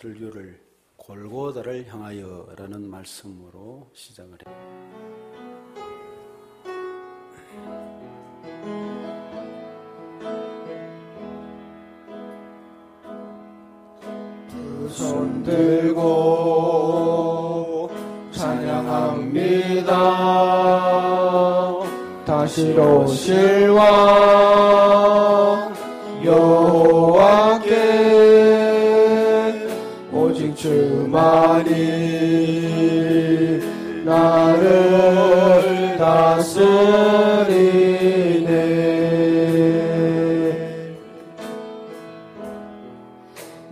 설교를 골고다를 향하여라는 말씀으로 시작을 해요. 두 손 들고 찬양합니다. 다시 오실 왕 여호와께 오직 주만이 나를 다스리네.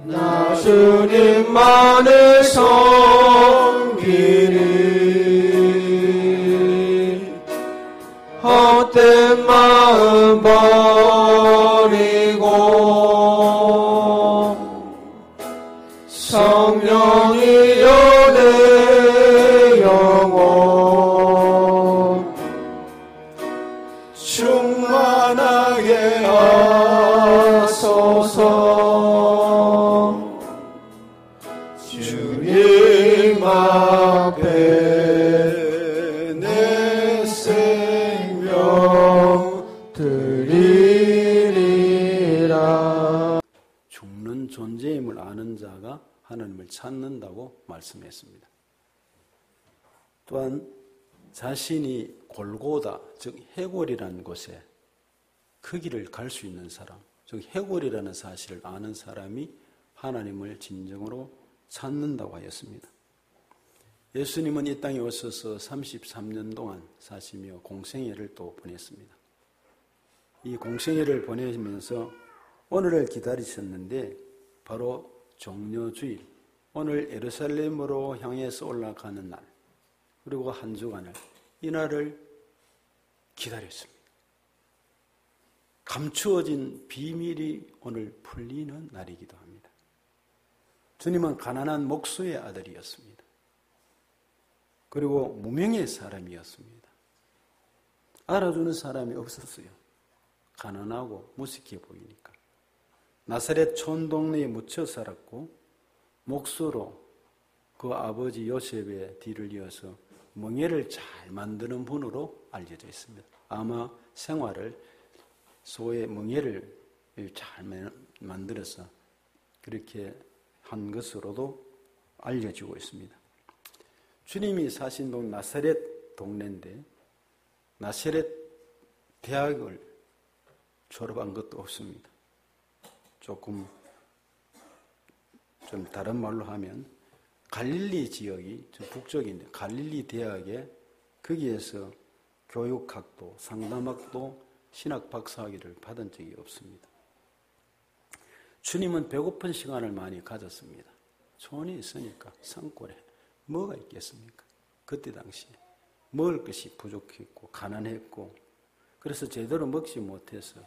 나 주님만을 섬기리. 헛된 마음 버리고 성령이여 내 영혼 충만하게 하소서. 주님 앞에 내 생명 드리리라. 죽는 존재임을 아는 자가 하나님을 찾는다고 말씀했습니다. 또한 자신이 골고다, 즉 해골이라는 곳에 그 길을 갈 수 있는 사람, 즉 해골이라는 사실을 아는 사람이 하나님을 진정으로 찾는다고 하였습니다. 예수님은 이 땅에 오셔서 33년 동안 사시며 공생애를 또 보냈습니다. 이 공생애를 보내면서 오늘을 기다리셨는데 바로 종려주일, 오늘 예루살렘으로 향해서 올라가는 날, 그리고 한 주간을, 이 날을 기다렸습니다. 감추어진 비밀이 오늘 풀리는 날이기도 합니다. 주님은 가난한 목수의 아들이었습니다. 그리고 무명의 사람이었습니다. 알아주는 사람이 없었어요. 가난하고 무식해 보이니까. 나사렛 촌동네에 묻혀 살았고 목수로 그 아버지 요셉의 뒤를 이어서 멍에를 잘 만드는 분으로 알려져 있습니다. 아마 생활을 소의 멍에를 잘 만들어서 그렇게 한 것으로도 알려지고 있습니다. 주님이 사신 동네 나사렛 동네인데 나사렛 대학을 졸업한 것도 없습니다. 조금 좀 다른 말로 하면 갈릴리 지역이 좀 북쪽인데 갈릴리 대학에 거기에서 교육학도, 상담학도, 신학 박사학위를 받은 적이 없습니다. 주님은 배고픈 시간을 많이 가졌습니다. 돈이 있으니까 산골에 뭐가 있겠습니까? 그때 당시에 먹을 것이 부족했고 가난했고 그래서 제대로 먹지 못해서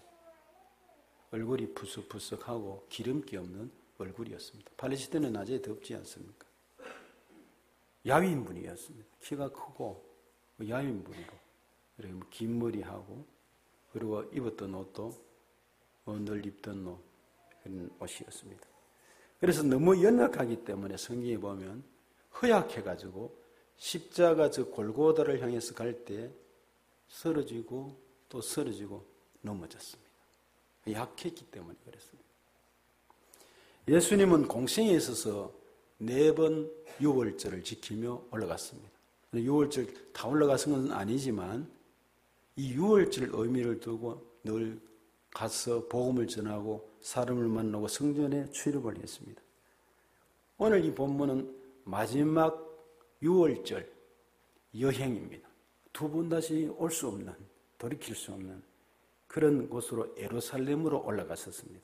얼굴이 푸석푸석하고 기름기 없는 얼굴이었습니다. 팔레스타인은 낮에 덥지 않습니까? 야윈분이었습니다. 키가 크고 야윈분으로 이렇게 긴 머리하고 그리고 입었던 옷도 늘 입던 옷 그런 옷이었습니다. 그래서 너무 연약하기 때문에 성경에 보면 허약해가지고 십자가 저 골고다를 향해서 갈 때 쓰러지고 또 쓰러지고 넘어졌습니다. 약했기 때문에 그랬습니다. 예수님은 공생에 있어서 4번 유월절을 지키며 올라갔습니다. 유월절 다 올라가신 건 아니지만 이 유월절 의미를 두고 늘 가서 복음을 전하고 사람을 만나고 성전에 출입을 했습니다. 오늘 이 본문은 마지막 유월절 여행입니다. 2번 다시 올 수 없는, 돌이킬 수 없는 그런 곳으로 예루살렘으로 올라갔었습니다.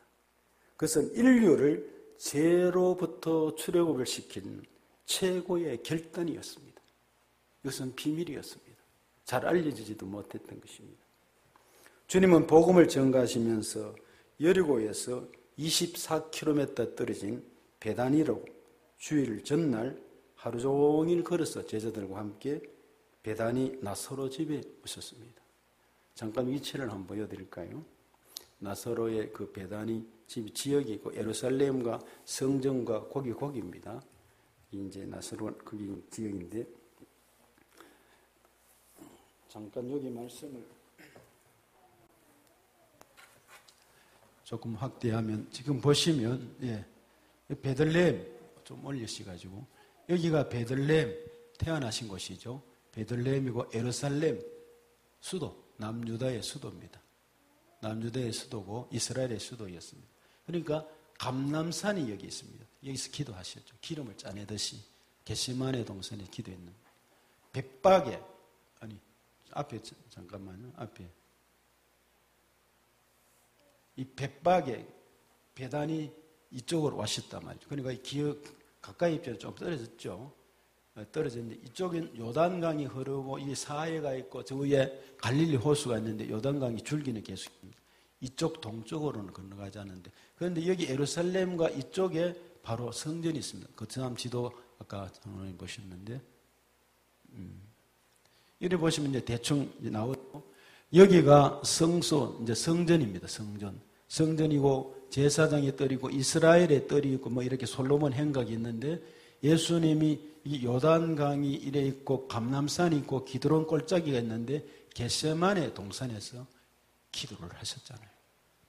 그것은 인류를 죄로부터 출애굽을 시킨 최고의 결단이었습니다. 이것은 비밀이었습니다. 잘 알려지지도 못했던 것입니다. 주님은 복음을 전가하시면서 여리고에서 24km 떨어진 베다니로 주일 전날 하루 종일 걸어서 제자들과 함께 베다니 나사로 집에 오셨습니다. 잠깐 위치를 한번 보여드릴까요? 나사로의 그 베다니 지금 지역이 있고 예루살렘과 성전과 거기입니다. 이제 나사로 거기 지역인데 잠깐 여기 말씀을 조금 확대하면 지금 보시면 베들레헴 좀 올리셔가지고 여기가 베들레헴 태어나신 곳이죠. 베들레헴이고 예루살렘 수도 남유다의 수도입니다. 남유다의 수도고 이스라엘의 수도였습니다. 그러니까 감람산이 여기 있습니다. 여기서 기도하셨죠. 기름을 짜내듯이 겟세마네 동산에 기도했는 벳박에 앞에 잠깐만요. 앞에 이 벳박에 배단이 이쪽으로 왔었단 말이죠. 그러니까 이 기억 가까이 입장에 좀 떨어졌죠. 떨어졌는데 이쪽엔 요단강이 흐르고 이 사해가 있고 저 위에 갈릴리 호수가 있는데 요단강이 줄기는 계속 있습니다. 이쪽 동쪽으로는 건너가지 않는데 그런데 여기 예루살렘과 이쪽에 바로 성전이 있습니다. 그 다음 지도 아까 장로님 보셨는데 이래 보시면 이제 대충 나오고 여기가 성소 이제 성전입니다. 성전이고 제사장의 뜰이고 이스라엘의 뜰이 있고 뭐 이렇게 솔로몬 행각이 있는데 예수님이 이 요단강이 이래 있고 감람산이 있고 기드론 골짜기가 있는데 겟세마네 동산에서 기도를 하셨잖아요.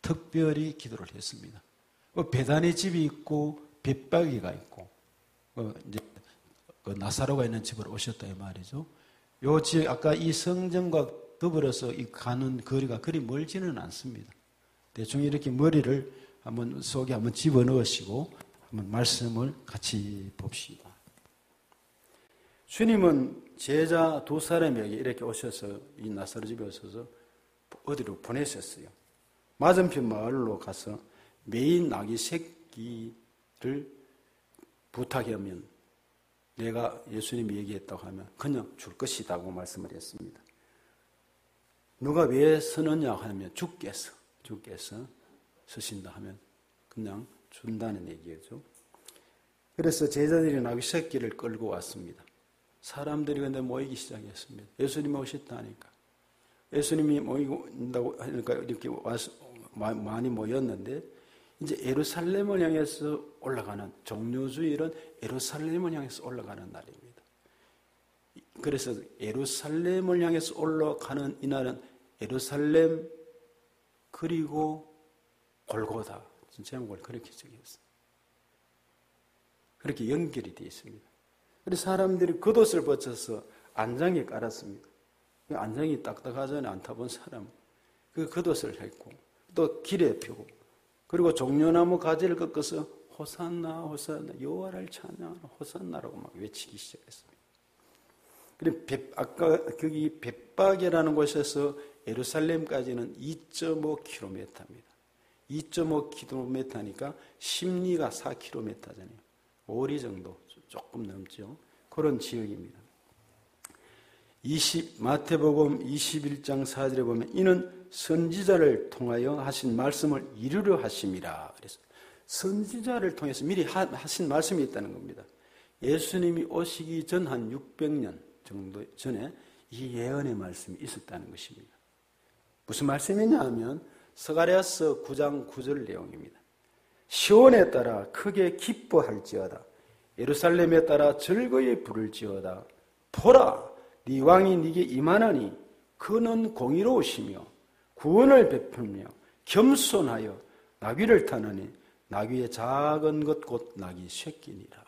특별히 기도를 했습니다. 베단의 집이 있고 벳박이가 있고 이제 나사로가 있는 집으로 오셨다 이 말이죠. 요 지역 아까 이 성전과 더불어서 이 가는 거리가 그리 멀지는 않습니다. 대충 이렇게 머리를 한번 속에 한번 집어넣으시고 한번 말씀을 같이 봅시다. 주님은 제자 두 사람에게 이렇게 오셔서 이 나사로 집에 오셔서 어디로 보내셨어요. 맞은편 마을로 가서 매인 아기 새끼를 부탁하면 내가 예수님이 얘기했다고 하면 그냥 줄 것이라고 말씀을 했습니다. 누가 왜 서느냐 하면 주께서 서신다 하면 그냥 준다는 얘기죠. 그래서 제자들이 나귀 새끼를 끌고 왔습니다. 사람들이 근데 모이기 시작했습니다. 예수님이 오셨다니까. 예수님이 모인다고 하니까 이렇게 와서 많이 모였는데 이제 예루살렘을 향해서 올라가는 종료주일은 예루살렘을 향해서 올라가는 날입니다. 그래서 예루살렘을 향해서 올라가는 이날은 예루살렘 그리고 골고다 제목을 그렇게 적었어요. 그렇게 연결이 되어 있습니다. 그래서 사람들이 겉옷을 벗어서 안장에 깔았습니다. 안장이 딱딱하잖아요. 안 타본 사람. 그 겉옷을 했고 또 길에 펴고 그리고 종려나무 가지를 꺾어서 호산나 호산나 여호와를 찬양하라 호산나라고 막 외치기 시작했습니다. 그리고 아까 거기 벳박이라는 곳에서 예루살렘까지는 2.5km입니다. 2.5km니까 심리가 4km잖아요. 오리 정도 조금 넘죠. 그런 지역입니다. 마태복음 21장 4절에 보면 이는 선지자를 통하여 하신 말씀을 이루려 하심이라. 그래서 선지자를 통해서 미리 하신 말씀이 있다는 겁니다. 예수님이 오시기 전 한 600년 정도 전에 이 예언의 말씀이 있었다는 것입니다. 무슨 말씀이냐 하면 스가랴서 9장 9절 내용입니다. 시온에 따라 크게 기뻐할지어다. 예루살렘에 따라 즐거이 부를지어다. 보라, 네 왕이 네게 임하나니 그는 공의로우시며 구원을 베풀며 겸손하여 나귀를 타느니 나귀의 작은 것 곧 나귀 새끼니라.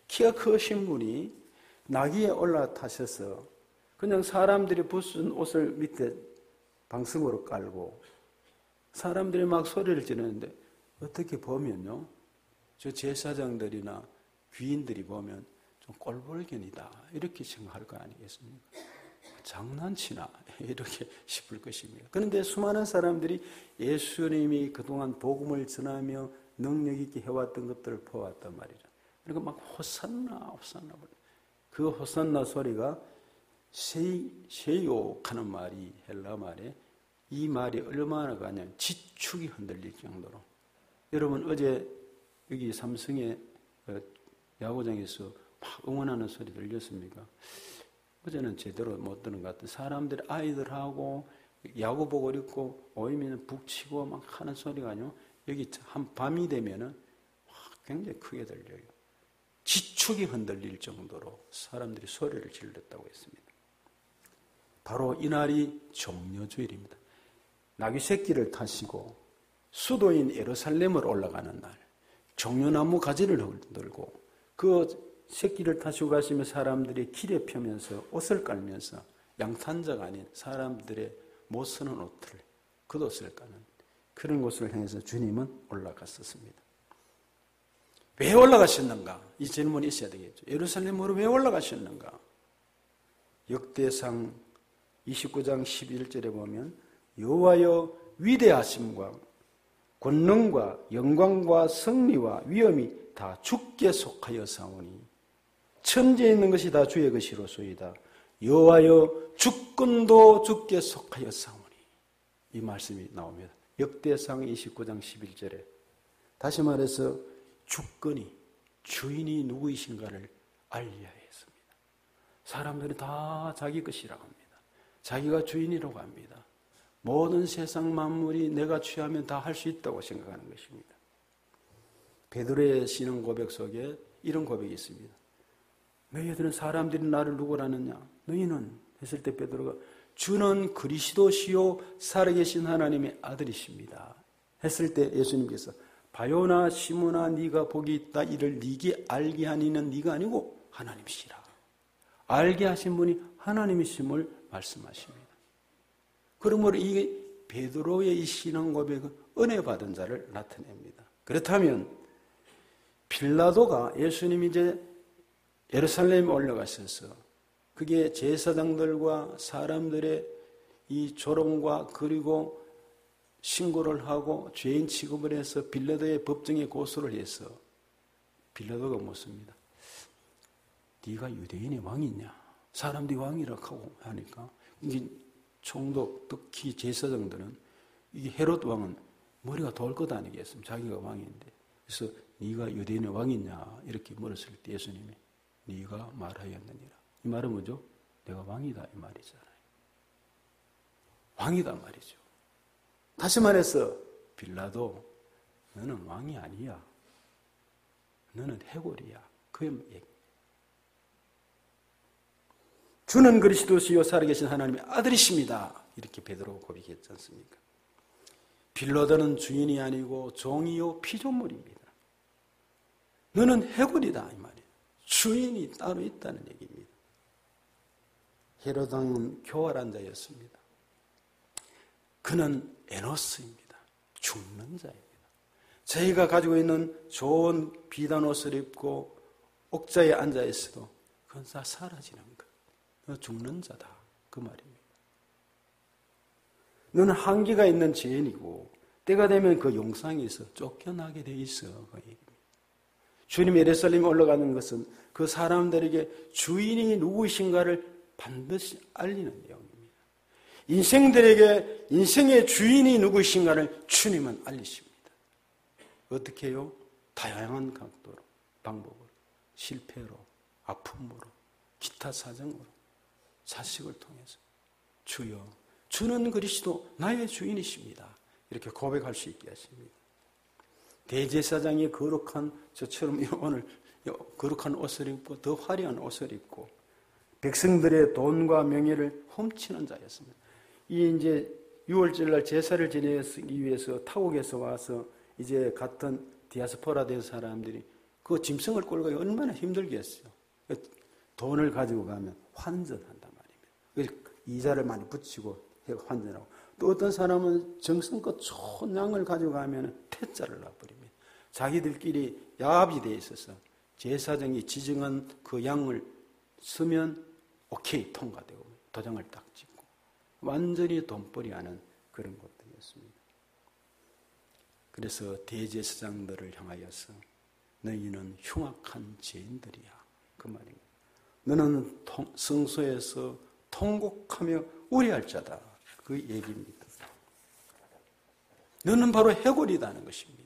키가 크신 분이 나귀에 올라타셔서 그냥 사람들이 벗은 옷을 밑에 방승으로 깔고 사람들이 막 소리를 지르는데 어떻게 보면요, 저 제사장들이나 귀인들이 보면 좀 꼴불견이다 이렇게 생각할 거 아니겠습니까? 장난치나 이렇게 싶을 것입니다. 그런데 수많은 사람들이 예수님이 그동안 복음을 전하며 능력 있게 해왔던 것들을 보았단 말이죠. 그러니까 막 호산나 그 호산나 소리가 쉐이오하는 말이 헬라 말에 이 말이 얼마나 가냐면 지축이 흔들릴 정도로. 여러분 어제 여기 삼성의 야구장에서 막 응원하는 소리 들렸습니까? 어제는 제대로 못 듣는 것 같아요. 사람들이 아이들하고 야구 보고 있고 오이면 북치고 막 하는 소리가 아니고 여기 한 밤이 되면은 굉장히 크게 들려요. 지축이 흔들릴 정도로 사람들이 소리를 질렀다고 했습니다. 바로 이날이 종려주일입니다. 나귀 새끼를 타시고 수도인 예루살렘을 올라가는 날, 종려나무 가지를 들고 그 새끼를 타시고 가시면 사람들이 길에 펴면서 옷을 깔면서 양탄자가 아닌 사람들의 못 쓰는 옷을, 겉옷을 까는 그런 곳을 향해서 주님은 올라갔었습니다. 왜 올라가셨는가? 이 질문이 있어야 되겠죠. 예루살렘으로 왜 올라가셨는가? 역대상 29장 11절에 보면 여호와여 위대하심과 권능과 영광과 승리와 위엄이 다 주께 속하여 사오니 천지에 있는 것이 다 주의 것이로소이다. 여호와여 주권도 주께 속하여 사오니. 이 말씀이 나옵니다. 역대상 29장 11절에 다시 말해서 주권이, 주인이 누구이신가를 알려야 했습니다. 사람들이 다 자기 것이라고 합니다. 자기가 주인이라고 합니다. 모든 세상 만물이 내가 취하면 다 할 수 있다고 생각하는 것입니다. 베드로의 신앙 고백 속에 이런 고백이 있습니다. 너희들은 사람들이 나를 누구라느냐? 너희는 했을 때 베드로가 주는 그리스도시요 살아계신 하나님의 아들이십니다. 했을 때 예수님께서 바요나 시므나 네가 복이 있다. 이를 네게 알게 하니는 네가 아니고 하나님이시라. 알게 하신 분이 하나님이심을 말씀하십니다. 그러므로 이 베드로의 이 신앙 고백은 은혜 받은 자를 나타냅니다. 그렇다면 빌라도가 예수님이 이제 예루살렘에 올라가셔서 그게 제사장들과 사람들의 이 조롱과 그리고 신고를 하고 죄인 취급을 해서 빌라도의 법정에 고소를 해서 빌라도가 묻습니다. 네가 유대인의 왕이냐? 사람들이 왕이라고 하고 하니까 이게 총독 특히 제사장들은 이 헤롯 왕은 머리가 돌 것 아니겠습니까? 자기가 왕인데. 그래서 네가 유대인의 왕이냐? 이렇게 물었을 때 예수님이 네가 말하였느니라. 이 말은 뭐죠? 내가 왕이다 이 말이잖아요. 왕이다 말이죠. 다시 말해서 빌라도 너는 왕이 아니야. 너는 해골이야. 그 얘기. 주는 그리스도시요 살아계신 하나님의 아들이십니다. 이렇게 베드로가 고백했지 않습니까? 빌라도는 주인이 아니고 종이요 피조물입니다. 너는 해골이다 이 말이에요. 주인이 따로 있다는 얘기입니다. 헤롯 왕은 교활한 자였습니다. 그는 에노스입니다. 죽는 자입니다. 저희가 가지고 있는 좋은 비단 옷을 입고 옥자에 앉아 있어도 그건 다 사라지는 것. 너 죽는 자다. 그 말입니다. 너는 한계가 있는 죄인이고 때가 되면 그 용상에서 쫓겨나게 돼 있어. 그 얘기입니다. 주님이 예루살렘에 올라가는 것은 그 사람들에게 주인이 누구이신가를 반드시 알리는 내용입니다. 인생들에게 인생의 주인이 누구이신가를 주님은 알리십니다. 어떻게 해요? 다양한 각도로, 방법으로, 실패로, 아픔으로, 기타 사정으로, 자식을 통해서 주여, 주는 그리스도 나의 주인이십니다. 이렇게 고백할 수 있게 하십니다. 대제사장이 거룩한 저처럼 오늘 거룩한 옷을 입고 더 화려한 옷을 입고 백성들의 돈과 명예를 훔치는 자였습니다. 이 이제 6월절 날 제사를 지내기 위해서 타국에서 와서 이제 같은 디아스포라 된 사람들이 그 짐승을 끌고 가기 얼마나 힘들겠어요. 돈을 가지고 가면 환전한단 말입니다. 이자를 많이 붙이고 환전하고 또 어떤 사람은 정성껏 좋은 양을 가지고 가면 퇴짜를 놔버립니다. 자기들끼리 야합이 돼 있어서 제사장이 지정한 그 양을 쓰면 오케이 통과되고 도장을 딱 찍고 완전히 돈벌이 하는 그런 것들이었습니다. 그래서 대제사장들을 향하여서 너희는 흉악한 죄인들이야. 그 말입니다. 너는 성소에서 통곡하며 우려할 자다. 그 얘기입니다. 너는 바로 해골이다는 것입니다.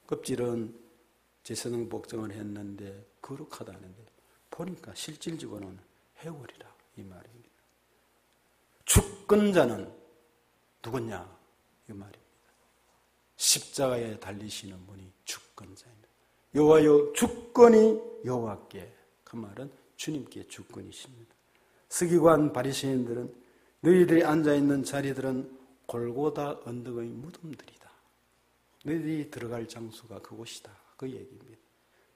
껍질은 제사장 복종을 했는데 거룩하다는데 보니까 실질적으로는 해골이라 이 말입니다. 주권자는 누구냐 이 말입니다. 십자가에 달리시는 분이 주권자입니다. 여호와여 주권이 여호와께, 그 말은 주님께 주권이십니다. 서기관 바리새인들은 너희들이 앉아있는 자리들은 골고다 언덕의 무덤들이다. 너희들이 들어갈 장소가 그곳이다. 그 얘기입니다.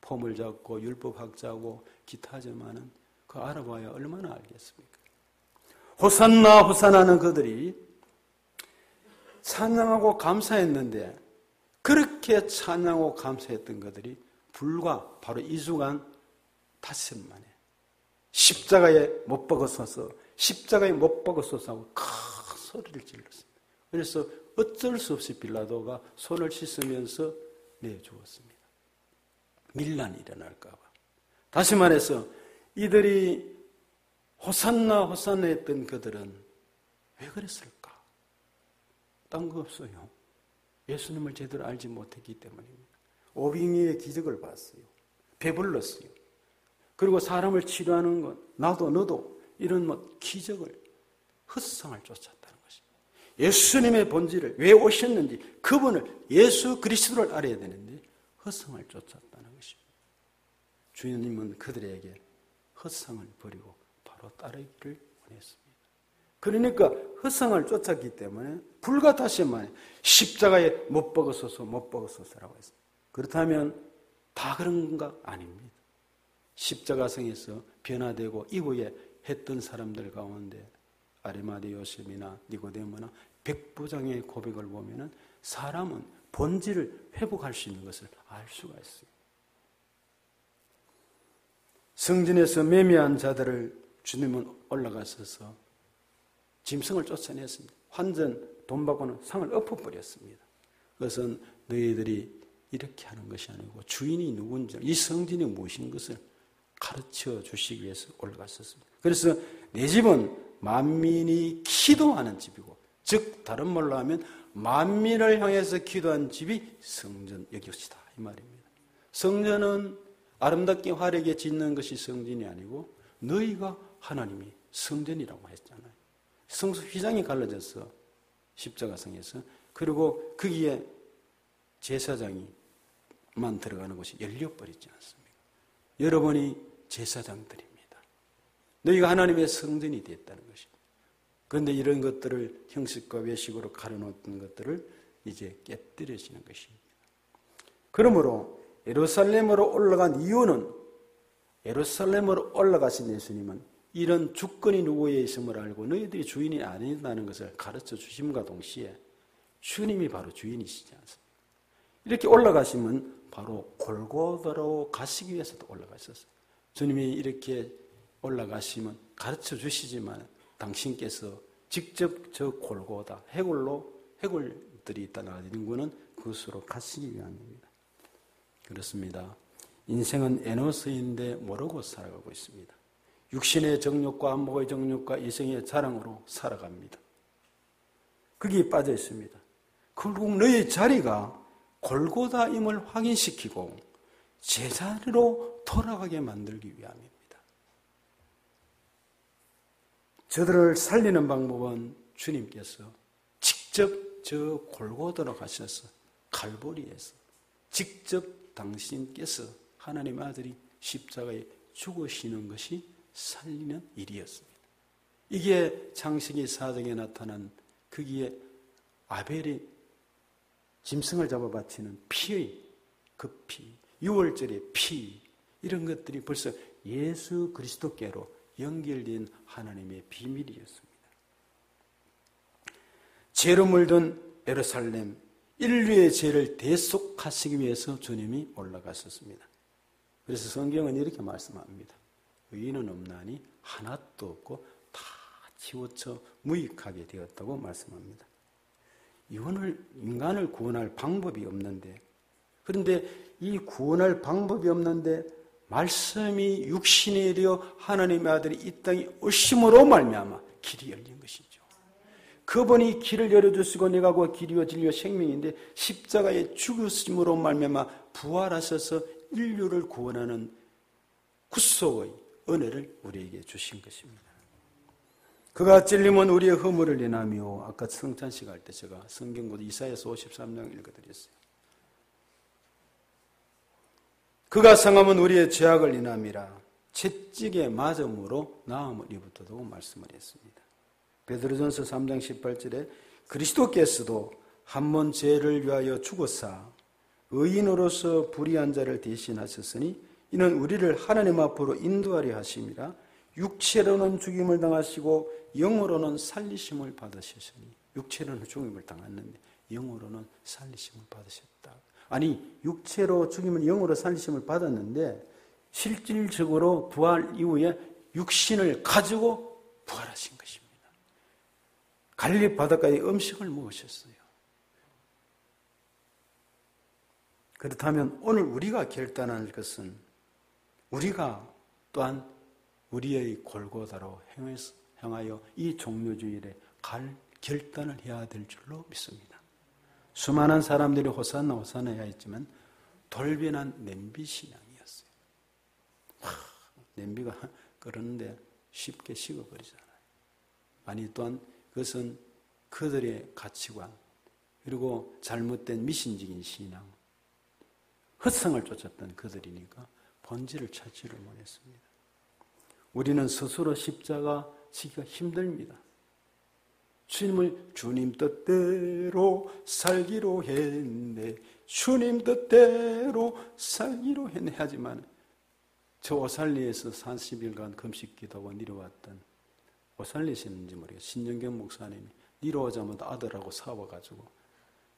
폼을 잡고 율법학자고 기타 하지만은 그 알아봐야 얼마나 알겠습니까? 호산나 호산나는 그들이 찬양하고 감사했는데, 그렇게 찬양하고 감사했던 그들이 불과 바로 2주간 닷새 만에 십자가에 못 박아서서 십자가에 못 박아서서 하고 큰 소리를 질렀습니다. 그래서 어쩔 수 없이 빌라도가 손을 씻으면서 내주었습니다. 밀란이 일어날까 봐. 다시 말해서 이들이 호산나 호산나 했던 그들은 왜 그랬을까? 딴 거 없어요. 예수님을 제대로 알지 못했기 때문입니다. 오병이의 기적을 봤어요. 배불렀어요. 그리고 사람을 치료하는 것, 나도 너도 이런 기적을, 헛상을 쫓았다는 것입니다. 예수님의 본질을, 왜 오셨는지, 그분을, 예수 그리스도를 알아야 되는데 헛상을 쫓았다는 것입니다. 주님은 그들에게 헛상을 버리고 바로 따르기를 원했습니다. 그러니까 헛상을 쫓았기 때문에 불과 다시 만에 십자가에 못 박으소서 못 박으소서라고 했습니다. 그렇다면 다 그런 건가? 아닙니다. 십자가성에서 변화되고 이후에 했던 사람들 가운데 아리마대 요셉이나 니고데모나 백부장의 고백을 보면은 사람은 본질을 회복할 수 있는 것을 알 수가 있어요. 성전에서 매매한 자들을 주님은 올라가셔서 짐승을 쫓아냈습니다. 환전 돈 받고는 상을 엎어버렸습니다. 그것은 너희들이 이렇게 하는 것이 아니고 주인이 누군지, 이 성전이 무엇인 것을 가르쳐 주시기 위해서 올라갔었습니다. 그래서 내 집은 만민이 기도하는 집이고, 즉 다른 말로 하면 만민을 향해서 기도한 집이 성전 여기시다 이 말입니다. 성전은 아름답게 화려하게 짓는 것이 성전이 아니고 너희가 하나님이 성전이라고 했잖아요. 성소 휘장이 갈라져서 십자가성에서, 그리고 거기에 제사장이만 들어가는 곳이 열려버리지 않습니까? 여러분이 제사장들입니다. 너희가 하나님의 성전이 됐다는 것입니다. 그런데 이런 것들을 형식과 외식으로 가려놓던 것들을 이제 깨뜨려지는 것입니다. 그러므로 예루살렘으로 올라간 이유는, 예루살렘으로 올라가신 예수님은 이런 주권이 누구에 있음을 알고 너희들이 주인이 아니다는 것을 가르쳐 주심과 동시에 주님이 바로 주인이시지 않습니까? 이렇게 올라가시면 바로 골고다로 가시기 위해서도 올라가셨어요. 주님이 이렇게 올라가시면 가르쳐 주시지만 당신께서 직접 저 골고다, 해골들이 있다 나가는 거는 그것으로 가시기 위함입니다. 그렇습니다. 인생은 에노스인데 모르고 살아가고 있습니다. 육신의 정욕과 안목의 정욕과 이성의 자랑으로 살아갑니다. 거기에 빠져 있습니다. 결국 너의 자리가 골고다임을 확인시키고 제자리로 돌아가게 만들기 위함입니다. 저들을 살리는 방법은 주님께서 직접 저 골고다로 가셔서 갈보리에서 직접 당신께서 하나님 아들이 십자가에 죽으시는 것이 살리는 일이었습니다. 이게 창세기 4장에 나타난 거기에 아벨이 짐승을 잡아 바치는 피의 그 피, 6월절의 피, 이런 것들이 벌써 예수 그리스도께로 연결된 하나님의 비밀이었습니다. 죄로 물든 예루살렘, 인류의 죄를 대속하시기 위해서 주님이 올라갔었습니다. 그래서 성경은 이렇게 말씀합니다. 의인은 없나니 하나도 없고 다 치우쳐 무익하게 되었다고 말씀합니다. 인간을 구원할 방법이 없는데, 그런데 이 구원할 방법이 없는데 말씀이 육신이 되어 하나님의 아들이 이 땅에 오심으로 말미암아 길이 열린 것이죠. 그분이 길을 열어주시고 내가 그 길이요 진리요 생명인데 십자가에 죽으심으로 말미암아 부활하셔서 인류를 구원하는 구속의 은혜를 우리에게 주신 것입니다. 그가 찔림은 우리의 허물을 인하며, 아까 성찬식 할 때 제가 성경구도 이사야서 53장 읽어드렸어요. 그가 상함은 우리의 죄악을 인함이라 채찍에 맞음으로 나음을 입었다고 말씀을 했습니다. 베드로전서 3장 18절에 그리스도께서도 한 번 죄를 위하여 죽으사 의인으로서 불의한 자를 대신하셨으니 이는 우리를 하나님 앞으로 인도하려 하심이라. 육체로는 죽임을 당하시고 영으로는 살리심을 받으셨으니, 육체로는 죽임을 당했는데 영으로는 살리심을 받으셨다. 아니, 육체로 죽임을 영으로 살리심을 받았는데 실질적으로 부활 이후에 육신을 가지고 부활하신 것입니다. 갈릴리 바닷가에 음식을 먹으셨어요. 그렇다면 오늘 우리가 결단할 것은 우리가 또한 우리의 골고다로 향하여 이 종료주일에 갈 결단을 해야 될 줄로 믿습니다. 수많은 사람들이 호산나 호산나 해야 했지만 돌변한 냄비 신앙이었어요. 냄비가 끓었는데 쉽게 식어버리잖아요. 아니, 또한 그것은 그들의 가치관, 그리고 잘못된 미신적인 신앙, 헛성을 쫓았던 그들이니까 본질을 찾지를 못했습니다. 우리는 스스로 십자가 지기가 힘듭니다. 주님을 주님 뜻대로 살기로 했네, 주님 뜻대로 살기로 했네 하지만 저 오살리에서 40일간 금식 기도하고 내려왔던, 오살리시는지 모르겠어요. 신정경 목사님이 내려오자마자 아들하고 싸워가지고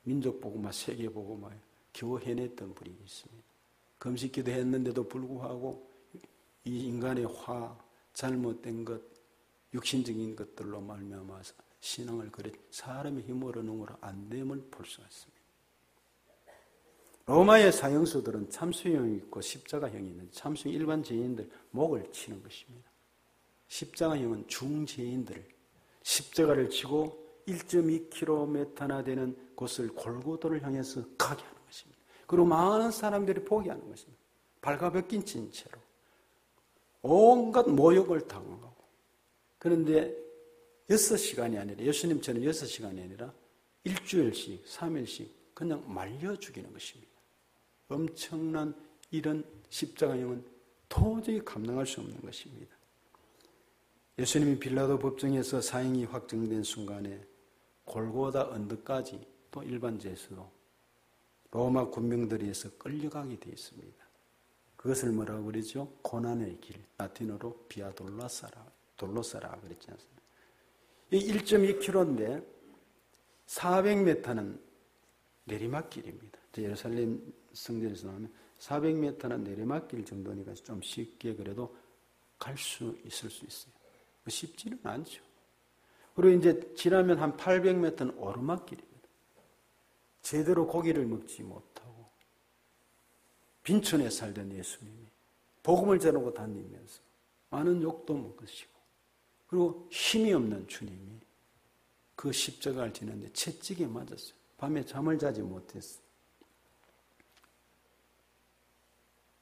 민족 보고만 세계 보고만 겨우 해냈던 분이 있습니다. 금식 기도했는데도 불구하고 이 인간의 잘못된 것, 육신적인 것들로 말미암아서 신앙을 그래 사람의 힘으로 능으로 안 됨을 볼 수가 있습니다. 로마의 사형수들은 참수형이 있고 십자가형이 있는데, 참수형 일반 죄인들 목을 치는 것입니다. 십자가형은 중죄인들을 십자가를 치고 1.2km나 되는 곳을 골고도를 향해서 가게 하는 것입니다. 그리고 많은 사람들이 포기하는 것입니다. 발가벗긴 채로 온갖 모욕을 당하고, 그런데 6시간이 아니라, 예수님처럼 6시간이 아니라 일주일씩 3일씩 그냥 말려 죽이는 것입니다. 엄청난 이런 십자가형은 도저히 감당할 수 없는 것입니다. 예수님이 빌라도 법정에서 사형이 확정된 순간에 골고다 언덕까지 또 일반 죄수로 로마 군병들에 의해서 끌려가게 되어 있습니다. 그것을 뭐라고 그러죠? 고난의 길, 라틴어로 비아 돌로사라 그랬지 않습니까? 이 1.2km인데 400m는 내리막길입니다. 예루살렘 성전에서 나오면 400m는 내리막길 정도니까 좀 쉽게 그래도 갈 수 있을 수 있어요. 쉽지는 않죠. 그리고 이제 지나면 한 800m는 오르막길입니다. 제대로 고기를 먹지 못하고 빈촌에 살던 예수님이 복음을 전하고 다니면서 많은 욕도 먹으시고, 그리고 힘이 없는 주님이 그 십자가를 지는데 채찍에 맞았어요. 밤에 잠을 자지 못했어요.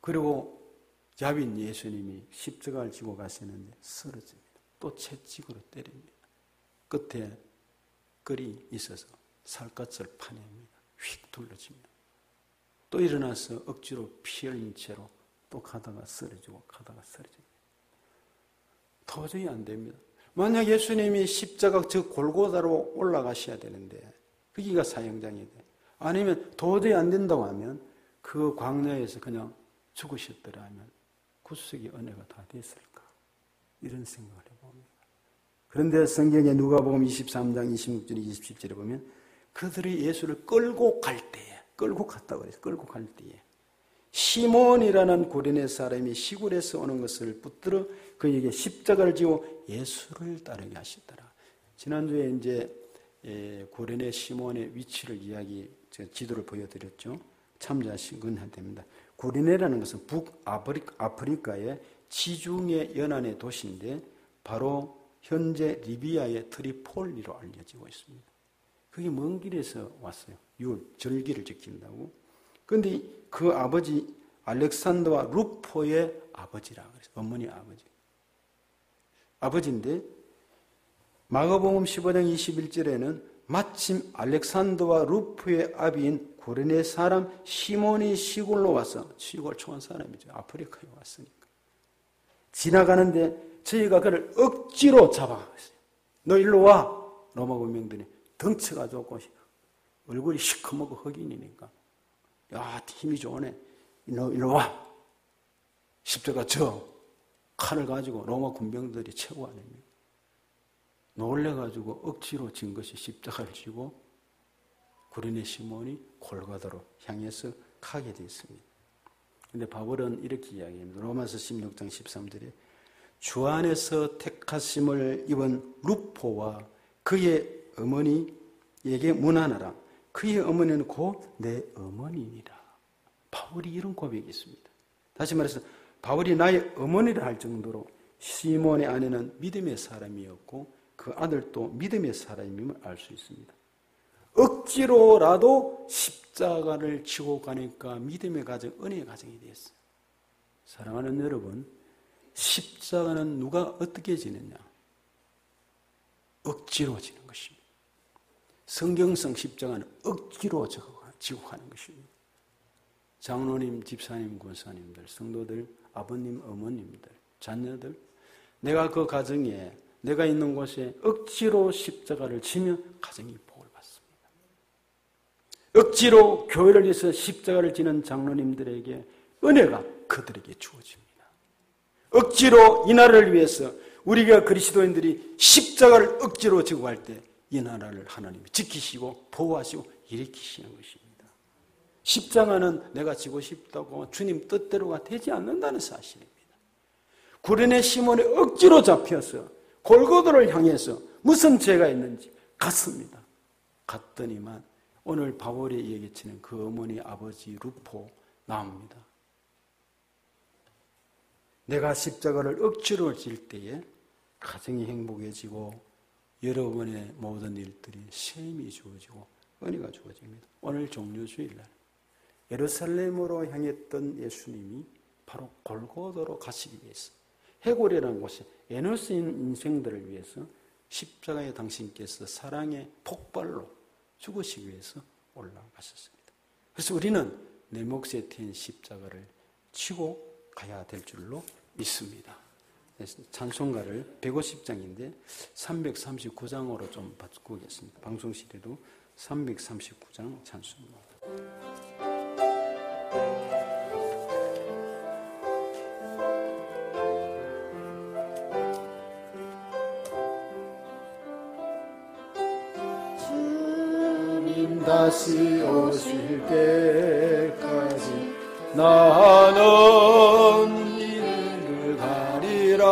그리고 야빈 예수님이 십자가를 지고 가시는데 쓰러집니다. 또 채찍으로 때립니다. 끝에 끌이 있어서 살갗을 파냅니다. 휙 둘러집니다. 또 일어나서 억지로 피 흘린 채로 또 가다가 쓰러지고 가다가 쓰러집니다. 도저히 안 됩니다. 만약 예수님이 십자가 저 골고다로 올라가셔야 되는데 거기가 사형장이 돼. 아니면 도저히 안 된다고 하면 그 광야에서 그냥 죽으셨더라면 구속의 은혜가 다 됐을까? 이런 생각을 해봅니다. 그런데 성경에 누가복음 23장 26절 27절에 보면 그들이 예수를 끌고 갈 때에, 끌고 갔다고 그래요. 끌고 갈 때에 시몬이라는 고레네 사람이 시골에서 오는 것을 붙들어 그에게 십자가를 지고 예수를 따르게 하시더라. 지난주에 이제 고레네 시몬의 위치를 제가 지도를 보여드렸죠. 참조하시면 됩니다. 고레네라는 것은 북아프리카의 지중해 연안의 도시인데 바로 현재 리비아의 트리폴리로 알려지고 있습니다. 그게 먼 길에서 왔어요. 절기를 지킨다고. 그런데 그 아버지 알렉산더와 루포의 아버지라 그래서 어머니 아버지. 아버지인데 마가복음 15장 21절에는 마침 알렉산더와 루프의 아비인 구레네 사람 시몬이 시골로 와서, 시골 초원 사람이죠. 아프리카에 왔으니까. 지나가는데 저희가 그를 억지로 잡아가고 있어요. 너 일로 와. 로마 군병들이 덩치가 좋고 얼굴이 시커멓고 흑인이니까, 야, 힘이 좋으네. 너 일로 와. 십자가 져. 칼을 가지고 로마 군병들이 채고 아닙니까? 놀래가지고 억지로 진 것이 십자가를 지고 구레네 시몬이 골고다로 향해서 가게 되었습니다. 그런데 바울은 이렇게 이야기합니다. 로마서 16장 13절에 주 안에서 택하심을 입은 루포와 그의 어머니에게 문안하라. 그의 어머니는 곧 내 어머니니라. 바울이 이런 고백이 있습니다. 다시 말해서 바울이 나의 어머니를 할 정도로 시몬의 아내는 믿음의 사람이었고 그 아들도 믿음의 사람임을 알 수 있습니다. 억지로라도 십자가를 지고 가니까 믿음의 가정, 은혜의 가정이 되었어요. 사랑하는 여러분, 십자가는 누가 어떻게 지느냐? 억지로 지는 것입니다. 성경성 십자가는 억지로 지고 가는 것입니다. 장로님, 집사님, 권사님들, 성도들, 아버님, 어머님들, 자녀들, 내가 그 가정에, 내가 있는 곳에 억지로 십자가를 지면 가정이 복을 받습니다. 억지로 교회를 위해서 십자가를 지는 장로님들에게 은혜가 그들에게 주어집니다. 억지로 이 나라를 위해서 우리가 그리스도인들이 십자가를 억지로 지고 갈 때 이 나라를 하나님이 지키시고 보호하시고 일으키시는 것입니다. 십자가는 내가 지고 싶다고 주님 뜻대로가 되지 않는다는 사실입니다. 구레네 시몬이 억지로 잡혀서 골고다를 향해서 무슨 죄가 있는지 갔습니다. 갔더니만 오늘 바울이 얘기치는 그 어머니 아버지 루포 나옵니다. 내가 십자가를 억지로 질 때에 가정이 행복해지고 여러분의 모든 일들이 셈이 주어지고 은혜가 주어집니다. 오늘 종료주일날 예루살렘으로 향했던 예수님이 바로 골고다로 가시기 위해서 해골이라는 곳에 에너스 인생들을 위해서 십자가에 당신께서 사랑의 폭발로 죽으시기 위해서 올라가셨습니다. 그래서 우리는 내 몫에 태인 십자가를 치고 가야 될 줄로 믿습니다. 찬송가를 150장인데 339장으로 좀 바꾸겠습니다. 방송실에도 339장 찬송가. 주님 다시 오실 때까지 나는 이를 가리라.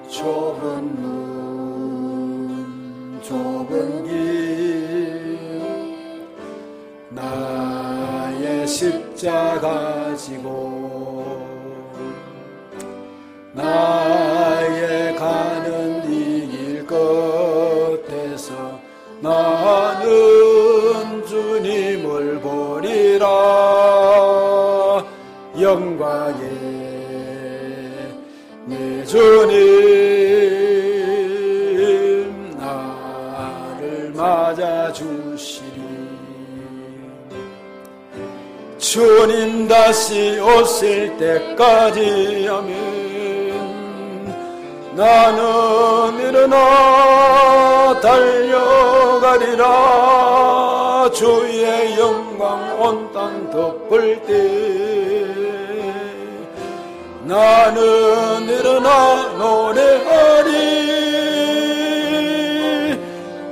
좁은 문 좁은 길 나의 십자가 지고 나의 가는 이 길 끝에서 나는 주님을 보리라. 영광의 내 주님 나를 맞아주시리. 주님 다시 오실 때까지 아멘. 나는 일어나 달려가리라. 주의 영광 온 땅 덮을 때 나는 일어나 노래하리.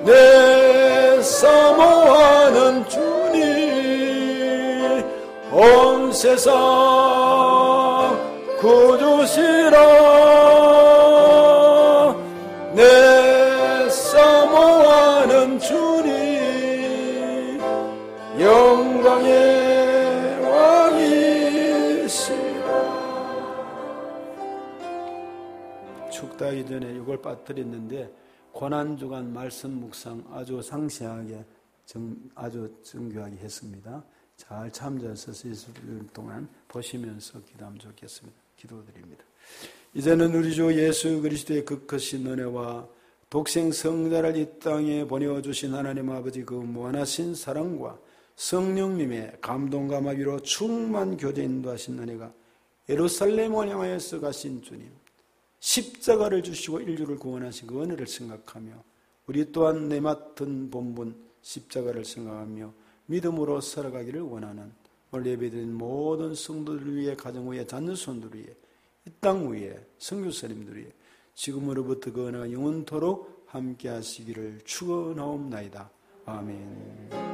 내 사모하는 주님 온 세상 구주시라. 내 사모하는 주님 영광의 왕이시라. 축다 이전에 이걸 빠뜨렸는데 고난주간 말씀 묵상 아주 상세하게 아주 정교하게 했습니다. 잘 참조해서 있을 동안 보시면서 기도하면 좋겠습니다. 기도드립니다. 이제는 우리 주 예수 그리스도의 그 크신 은혜와 독생 성자를 이 땅에 보내주신 하나님 아버지 그 무한하신 사랑과 성령님의 감동과 마비로 충만 교제 인도하신 은혜가 예루살렘을 향하여서 가신 주님, 십자가를 주시고 인류를 구원하신 그 은혜를 생각하며 우리 또한 내 맡은 본분 십자가를 생각하며 믿음으로 살아가기를 원하는 오늘 예배드린 모든 성도들 위해, 가정 위해, 자녀손들 위해, 이 땅 위에, 선교사님들 위해 지금으로부터 그 은혜가 영원토록 함께 하시기를 축원하옵나이다. 아멘.